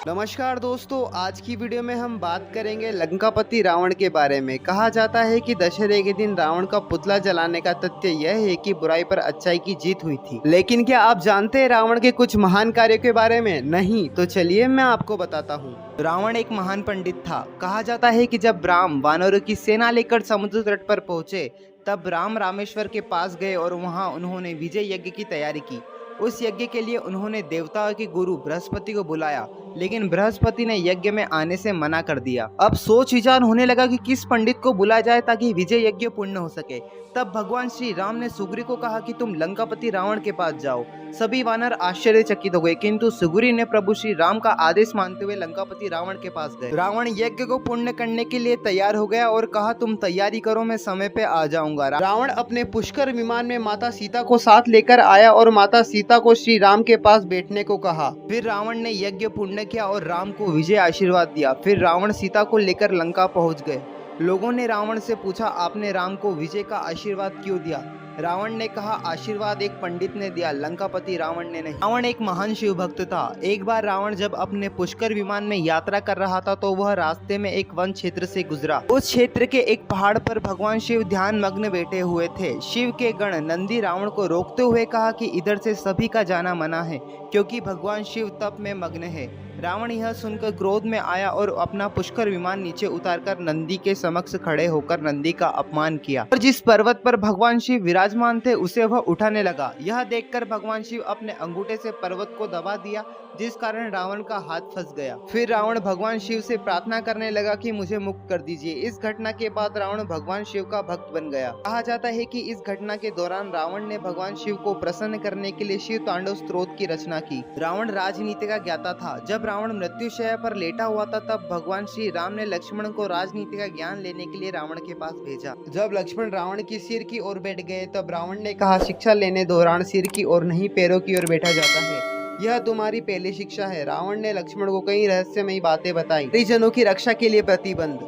नमस्कार दोस्तों, आज की वीडियो में हम बात करेंगे लंकापति रावण के बारे में। कहा जाता है कि दशहरे के दिन रावण का पुतला जलाने का तथ्य यह है कि बुराई पर अच्छाई की जीत हुई थी। लेकिन क्या आप जानते हैं रावण के कुछ महान कार्यों के बारे में? नहीं तो चलिए मैं आपको बताता हूँ। रावण एक महान पंडित था। कहा जाता है कि जब राम वानरों की सेना लेकर समुद्र तट पर पहुंचे तब राम रामेश्वर के पास गए और वहां उन्होंने विजय यज्ञ की तैयारी की। उस यज्ञ के लिए उन्होंने देवताओं के गुरु बृहस्पति को बुलाया, लेकिन बृहस्पति ने यज्ञ में आने से मना कर दिया। अब सोच विचार होने लगा कि किस पंडित को बुलाया जाए ताकि विजय यज्ञ पूर्ण हो सके। तब भगवान श्री राम ने सुग्री को कहा कि तुम लंकापति रावण के पास जाओ। सभी वानर आश्चर्यचकित हो गए, किंतु सुग्री ने प्रभु श्री राम का आदेश मानते हुए लंकापति रावण के पास गए। रावण यज्ञ को पूर्ण करने के लिए तैयार हो गया और कहा, तुम तैयारी करो, मैं समय पे आ जाऊंगा। रावण अपने पुष्कर विमान में माता सीता को साथ लेकर आया और माता सीता को श्री राम के पास बैठने को कहा। फिर रावण ने यज्ञ पूर्ण किया और राम को विजय आशीर्वाद दिया। फिर रावण सीता को लेकर लंका पहुंच गए। लोगों ने रावण से पूछा, आपने राम को विजय का आशीर्वाद क्यों दिया? रावण ने कहा, आशीर्वाद एक पंडित ने दिया, लंकापति रावण ने नहीं। रावण एक महान शिव भक्त था। एक बार रावण जब अपने पुष्कर विमान में यात्रा कर रहा था तो वह रास्ते में एक वन क्षेत्र से गुजरा। उस क्षेत्र के एक पहाड़ पर भगवान शिव ध्यान मग्न बैठे हुए थे। शिव के गण नंदी रावण को रोकते हुए कहा कि इधर से सभी का जाना मना है, क्योंकि भगवान शिव तप में मग्न है। रावण यह सुनकर क्रोध में आया और अपना पुष्कर विमान नीचे उतारकर नंदी के समक्ष खड़े होकर नंदी का अपमान किया और जिस पर्वत पर भगवान शिव विराजमान थे उसे वह उठाने लगा। यह देखकर भगवान शिव अपने अंगूठे से पर्वत को दबा दिया, जिस कारण रावण का हाथ फंस गया। फिर रावण भगवान शिव से प्रार्थना करने लगा कि मुझे मुक्त कर दीजिए। इस घटना के बाद रावण भगवान शिव का भक्त बन गया। कहा जाता है कि इस घटना के दौरान रावण ने भगवान शिव को प्रसन्न करने के लिए शिव तांडव स्तोत्र की रचना की। रावण राजनीति का ज्ञाता था। जब रावण मृत्युशैया पर लेटा हुआ था तब भगवान श्री राम ने लक्ष्मण को राजनीति का ज्ञान लेने के लिए रावण के पास भेजा। जब लक्ष्मण रावण की सिर की ओर बैठ गए तब रावण ने कहा, शिक्षा लेने दौरान सिर की ओर नहीं पैरों की ओर बैठा जाता है, यह तुम्हारी पहली शिक्षा है। रावण ने लक्ष्मण को कई रहस्यमयी बातें बताई। परिजनों की रक्षा के लिए प्रतिबंध।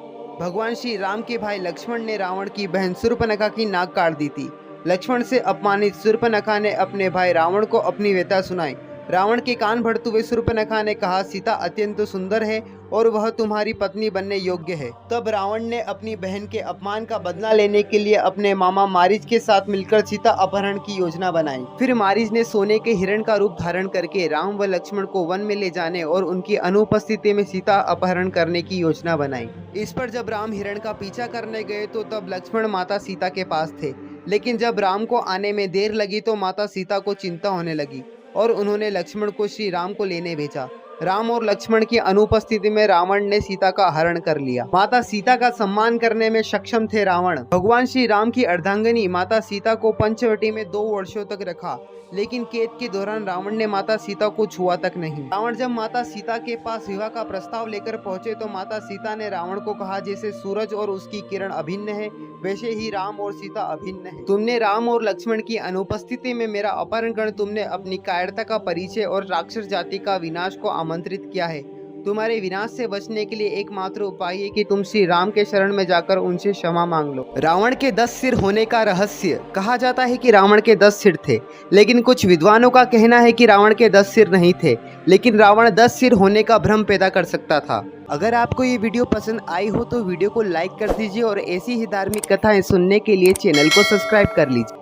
भगवान श्री राम के भाई लक्ष्मण ने रावण की बहन शूर्पणखा की नाक काट दी थी। लक्ष्मण से अपमानित शूर्पणखा ने अपने भाई रावण को अपनी व्यथा सुनाई। रावण के कान भरते हुए शूर्पणखा ने कहा, सीता अत्यंत सुंदर है और वह तुम्हारी पत्नी बनने योग्य है। तब रावण ने अपनी बहन के अपमान का बदला लेने के लिए अपने मामा मारीच के साथ मिलकर सीता अपहरण की योजना बनाई। फिर मारीच ने सोने के हिरण का रूप धारण करके राम व लक्ष्मण को वन में ले जाने और उनकी अनुपस्थिति में सीता अपहरण करने की योजना बनाई। इस पर जब राम हिरण का पीछा करने गए तो तब लक्ष्मण माता सीता के पास थे, लेकिन जब राम को आने में देर लगी तो माता सीता को चिंता होने लगी और उन्होंने लक्ष्मण को श्री राम को लेने भेजा। राम और लक्ष्मण की अनुपस्थिति में रावण ने सीता का हरण कर लिया। माता सीता का सम्मान करने में सक्षम थे रावण। भगवान श्री राम की अर्धांगिनी माता सीता को पंचवटी में 2 वर्षों तक रखा, लेकिन कैद के दौरान रावण ने माता सीता को छुआ तक नहीं। रावण जब माता सीता के पास विवाह का प्रस्ताव लेकर पहुंचे तो माता सीता ने रावण को कहा, जैसे सूरज और उसकी किरण अभिन्न है वैसे ही राम और सीता अभिन्न है। तुमने राम और लक्ष्मण की अनुपस्थिति में मेरा अपहरण कर तुमने अपनी कायरता का परिचय और राक्षस जाति का विनाश को आमंत्रित किया है। तुम्हारे विनाश से बचने के लिए एकमात्र उपाय है कि तुम श्री राम के शरण में जाकर उनसे क्षमा मांग लो। रावण के 10 सिर होने का रहस्य। कहा जाता है कि रावण के 10 सिर थे, लेकिन कुछ विद्वानों का कहना है कि रावण के 10 सिर नहीं थे, लेकिन रावण 10 सिर होने का भ्रम पैदा कर सकता था। अगर आपको ये वीडियो पसंद आई हो तो वीडियो को लाइक कर दीजिए और ऐसी ही धार्मिक कथाएं सुनने के लिए चैनल को सब्सक्राइब कर लीजिए।